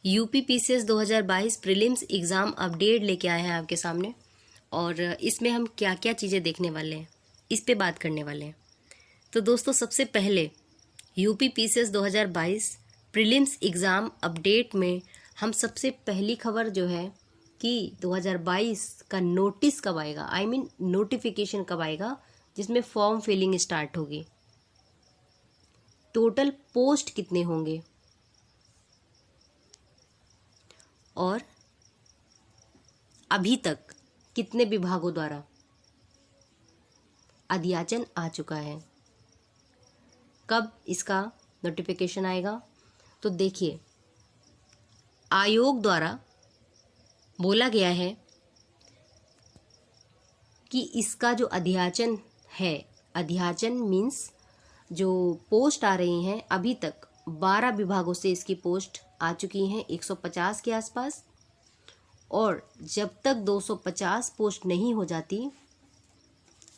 UP PCS 2022 prelims exam update लेके आए हैं आपके सामने। और इसमें हम क्या क्या चीज़ें देखने वाले हैं, इस पे बात करने वाले हैं। तो दोस्तों, सबसे पहले UP PCS 2022 prelims exam update में हम सबसे पहली खबर जो है कि 2022 का नोटिस कब आएगा, नोटिफिकेशन कब आएगा, जिसमें फॉर्म फिलिंग स्टार्ट होगी, टोटल पोस्ट कितने होंगे और अभी तक कितने विभागों द्वारा अध्याचन आ चुका है, कब इसका नोटिफिकेशन आएगा। तो देखिए, आयोग द्वारा बोला गया है कि इसका जो अध्याचन है, अध्याचन मीन्स जो पोस्ट आ रही हैं, अभी तक 12 विभागों से इसकी पोस्ट आ चुकी हैं 150 के आसपास। और जब तक 250 पोस्ट नहीं हो जाती,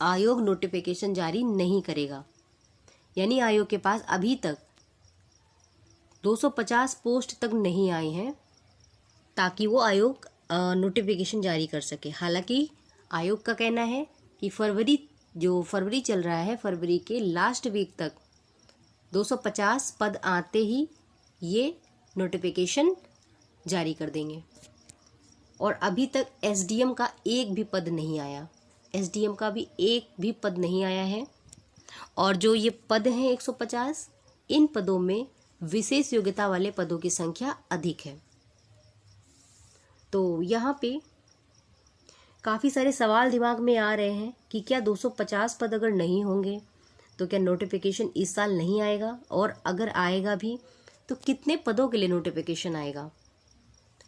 आयोग नोटिफिकेशन जारी नहीं करेगा। यानी आयोग के पास अभी तक 250 पोस्ट तक नहीं आई हैं ताकि वो आयोग नोटिफिकेशन जारी कर सके। हालांकि आयोग का कहना है कि फरवरी चल रहा है, फरवरी के लास्ट वीक तक 250 पद आते ही ये नोटिफिकेशन जारी कर देंगे। और अभी तक एसडीएम का एक भी पद नहीं आया, एसडीएम का भी एक भी पद नहीं आया है। और जो ये पद हैं 150, इन पदों में विशेष योग्यता वाले पदों की संख्या अधिक है। तो यहाँ पे काफ़ी सारे सवाल दिमाग में आ रहे हैं कि क्या 250 पद अगर नहीं होंगे तो क्या नोटिफिकेशन इस साल नहीं आएगा, और अगर आएगा भी तो कितने पदों के लिए नोटिफिकेशन आएगा,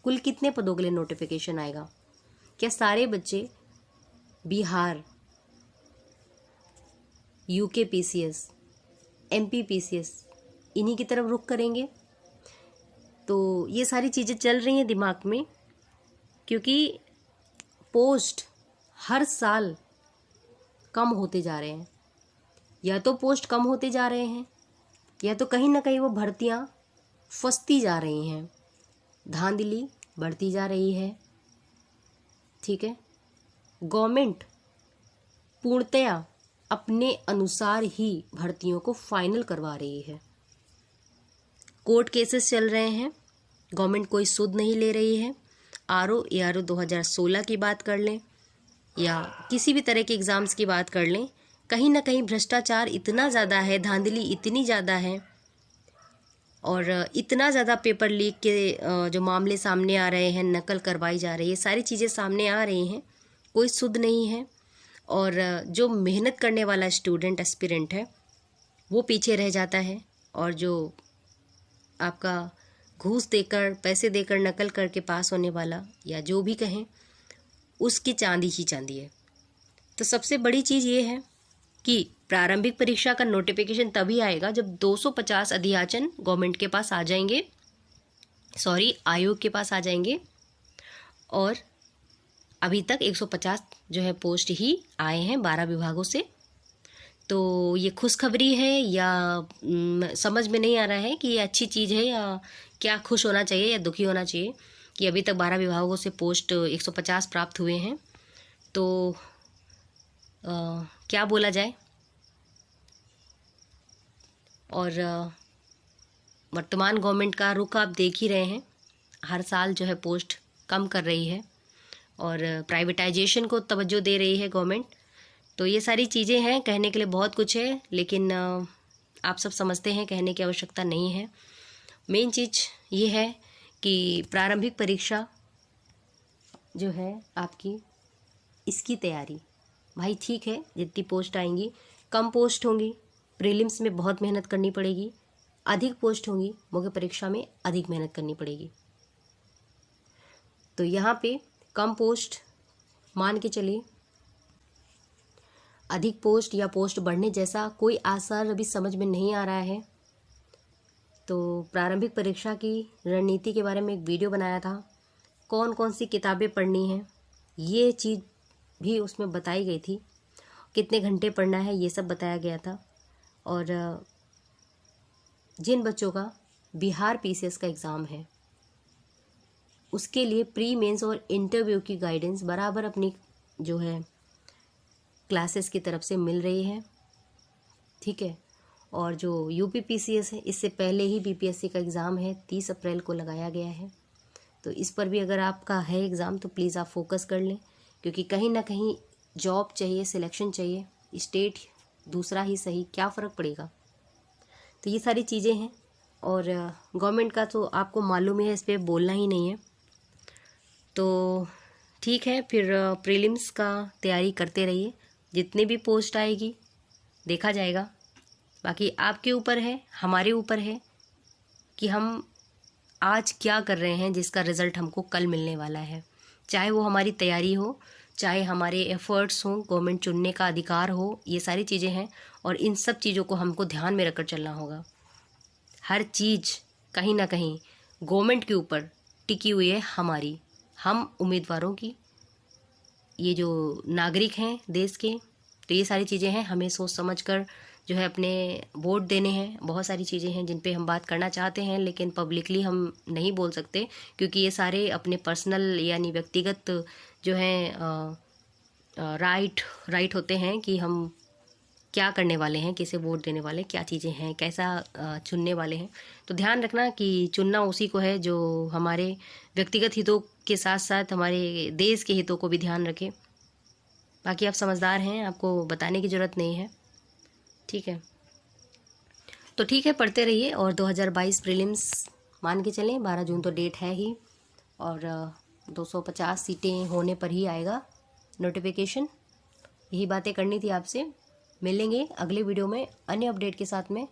कुल कितने पदों के लिए नोटिफिकेशन आएगा। क्या सारे बच्चे Bihar, UK PCS, MP PCS इन्हीं की तरफ रुख करेंगे? तो ये सारी चीज़ें चल रही हैं दिमाग में, क्योंकि पोस्ट हर साल कम होते जा रहे हैं। या तो पोस्ट कम होते जा रहे हैं, या तो कहीं ना कहीं वो भर्तियां फंसती जा रही हैं, धांधली बढ़ती जा रही है। ठीक है, गवर्नमेंट पूर्णतया अपने अनुसार ही भर्तियों को फाइनल करवा रही है। कोर्ट केसेस चल रहे हैं, गवर्नमेंट कोई सुध नहीं ले रही है। आरओ 2016 की बात कर लें या किसी भी तरह के एग्ज़ाम्स की बात कर लें, कहीं ना कहीं भ्रष्टाचार इतना ज़्यादा है, धांधली इतनी ज़्यादा है, और इतना ज़्यादा पेपर लीक के जो मामले सामने आ रहे हैं, नकल करवाई जा रही है, सारी चीज़ें सामने आ रही हैं, कोई सुध नहीं है। और जो मेहनत करने वाला स्टूडेंट एस्पिरेंट है वो पीछे रह जाता है, और जो आपका घूस देकर, पैसे देकर नकल करके पास होने वाला, या जो भी कहें, उसकी चांदी ही चांदी है। तो सबसे बड़ी चीज़ ये है कि प्रारंभिक परीक्षा का नोटिफिकेशन तभी आएगा जब 250 अध्याचन गवर्नमेंट के पास आ जाएंगे, आयोग के पास आ जाएंगे। और अभी तक 150 जो है पोस्ट ही आए हैं 12 विभागों से। तो ये खुशखबरी है या समझ में नहीं आ रहा है कि ये अच्छी चीज़ है, या क्या खुश होना चाहिए या दुखी होना चाहिए कि अभी तक 12 विभागों से पोस्ट 150 प्राप्त हुए हैं। तो क्या बोला जाए। और वर्तमान गवर्नमेंट का रुख आप देख ही रहे हैं, हर साल जो है पोस्ट कम कर रही है और प्राइवेटाइजेशन को तवज्जो दे रही है गवर्नमेंट। तो ये सारी चीज़ें हैं, कहने के लिए बहुत कुछ है, लेकिन आप सब समझते हैं, कहने की आवश्यकता नहीं है। मेन चीज़ ये है कि प्रारंभिक परीक्षा जो है आपकी, इसकी तैयारी, भाई ठीक है, जितनी पोस्ट आएंगी, कम पोस्ट होंगी, प्रीलिम्स में बहुत मेहनत करनी पड़ेगी, अधिक पोस्ट होंगी, मुख्य परीक्षा में अधिक मेहनत करनी पड़ेगी। तो यहाँ पे कम पोस्ट मान के चलिए, अधिक पोस्ट या पोस्ट बढ़ने जैसा कोई आसार अभी समझ में नहीं आ रहा है। तो प्रारंभिक परीक्षा की रणनीति के बारे में एक वीडियो बनाया था, कौन कौन सी किताबें पढ़नी हैं ये चीज़ भी उसमें बताई गई थी, कितने घंटे पढ़ना है ये सब बताया गया था। और जिन बच्चों का बिहार पीसीएस का एग्ज़ाम है, उसके लिए प्री मेंस और इंटरव्यू की गाइडेंस बराबर अपनी जो है क्लासेस की तरफ से मिल रही है, ठीक है। और जो UPPCS है, इससे पहले ही BPSC का एग्ज़ाम है, 30 अप्रैल को लगाया गया है। तो इस पर भी अगर आपका है एग्ज़ाम तो प्लीज़ आप फोकस कर लें, क्योंकि कहीं ना कहीं जॉब चाहिए, सिलेक्शन चाहिए, स्टेट दूसरा ही सही, क्या फ़र्क पड़ेगा। तो ये सारी चीज़ें हैं। और गवर्नमेंट का तो आपको मालूम ही है, इस पर बोलना ही नहीं है। तो ठीक है, फिर प्रीलिम्स का तैयारी करते रहिए, जितनी भी पोस्ट आएगी देखा जाएगा। बाकी आपके ऊपर है, हमारे ऊपर है कि हम आज क्या कर रहे हैं जिसका रिज़ल्ट हमको कल मिलने वाला है। चाहे वो हमारी तैयारी हो, चाहे हमारे एफ़र्ट्स हों, गवर्नमेंट चुनने का अधिकार हो, ये सारी चीज़ें हैं। और इन सब चीज़ों को हमको ध्यान में रखकर चलना होगा। हर चीज़ कहीं ना कहीं गवर्नमेंट के ऊपर टिकी हुई है, हमारी, हम उम्मीदवारों की, ये जो नागरिक हैं देश के। तो ये सारी चीज़ें हैं, हमें सोच समझ कर जो है अपने वोट देने हैं। बहुत सारी चीज़ें हैं जिन पे हम बात करना चाहते हैं, लेकिन पब्लिकली हम नहीं बोल सकते, क्योंकि ये सारे अपने पर्सनल यानी व्यक्तिगत जो है राइट होते हैं कि हम क्या करने वाले हैं, किसे वोट देने वाले हैं, क्या चीज़ें हैं, कैसा चुनने वाले हैं। तो ध्यान रखना कि चुनना उसी को है जो हमारे व्यक्तिगत हितों के साथ साथ हमारे देश के हितों को भी ध्यान रखे। बाकी आप समझदार हैं, आपको बताने की ज़रूरत नहीं है, ठीक है। तो ठीक है, पढ़ते रहिए। और 2022 प्रीलिम्स मान के चलें, 12 जून तो डेट है ही, और 250 सीटें होने पर ही आएगा नोटिफिकेशन। यही बातें करनी थी आपसे। मिलेंगे अगले वीडियो में अन्य अपडेट के साथ में।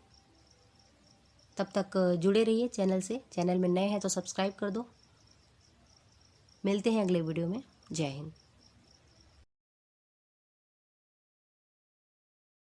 तब तक जुड़े रहिए चैनल से। चैनल में नए हैं तो सब्सक्राइब कर दो। मिलते हैं अगले वीडियो में। जय हिंद।